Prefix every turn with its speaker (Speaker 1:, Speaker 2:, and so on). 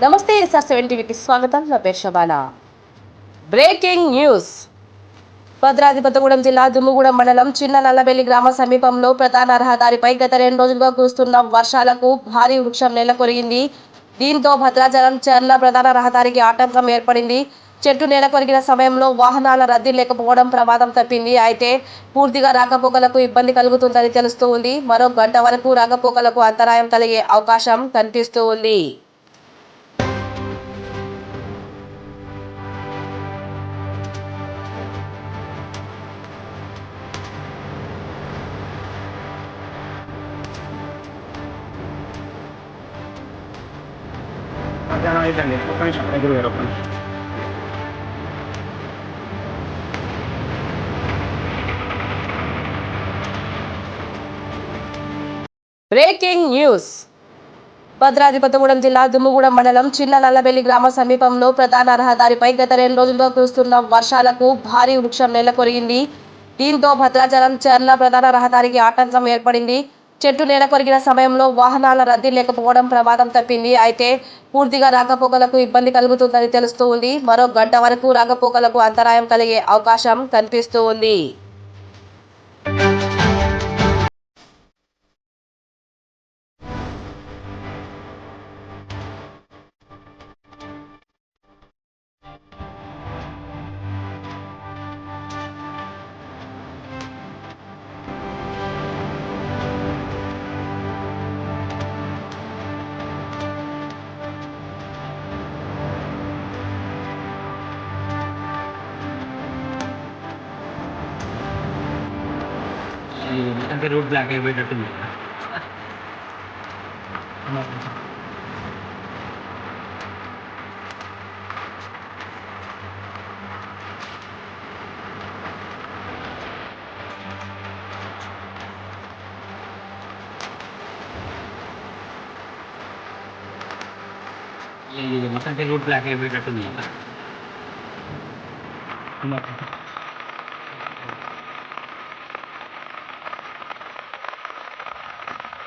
Speaker 1: నమస్తే SR7 టీవీకి స్వాగతం. నా పేరు శబానా. Breaking news. భద్రాద్రి కొత్తగూడెం జిల్లా దుమ్ముగూడెం మండలం చిన్న నల్లబెల్లి గ్రామ సమీపంలో ప్రధాన రహదారిపై గత 2 రోజులుగా కురుస్తున్న వర్షాలకు భారీ వృక్షం నేలకొరిగింది. దీంతో భద్రాచలం చర్ల ప్రధాన రహదారికి ఆటంకం ఏర్పడింది. చెట్టు నేలకొరిగిన సమయంలో వాహనాల రద్దీ లేకపోవడం ప్రమాదం తప్పింది. అయితే పూర్తిగా రాకపోకలకు ఇబ్బంది కలుగుతుందని తెలుస్తూ ఉంది. మరో గంట వరకు రాకపోకలకు అంతరాయం కలిగే అవకాశం కనిపిస్తూ ఉంది.
Speaker 2: మధ్యాహ్నం అయిపోయింది. ఒక్క నిమిషం ఎదురు ఒక్క నిమిషం.
Speaker 1: Breaking news. భద్రాద్రి కొత్తగూడెం జిల్లా దుమ్ముగూడెం మండలం చిన్న నల్లబెల్లి గ్రామ సమీపంలో ప్రధాన రహదారిపై గత 2 రోజులుగా కురుస్తున్న వర్షాలకు భారీ వృక్షం నేలకొరిగింది. దీంతో భద్రాచలం చర్ల ప్రధాన రహదారికి ఆటంకం ఏర్పడింది. చెట్టు నేలకొరిగిన సమయంలో వాహనాల రద్దీ లేకపోవడం ప్రమాదం తప్పింది. అయితే పూర్తిగా రాకపోకలకు ఇబ్బంది కలుగుతుందని తెలుస్తూ ఉంది. మరో గంట వరకు రాకపోకలకు అంతరాయం కలిగే అవకాశం కనిపిస్తూ ఉంది.
Speaker 2: అంటే రోడ్ బ్లాక్ అయిపోయేటట్టుంది. మొత్తం రోడ్ బ్లాక్ అయిపోయేటట్టుంది.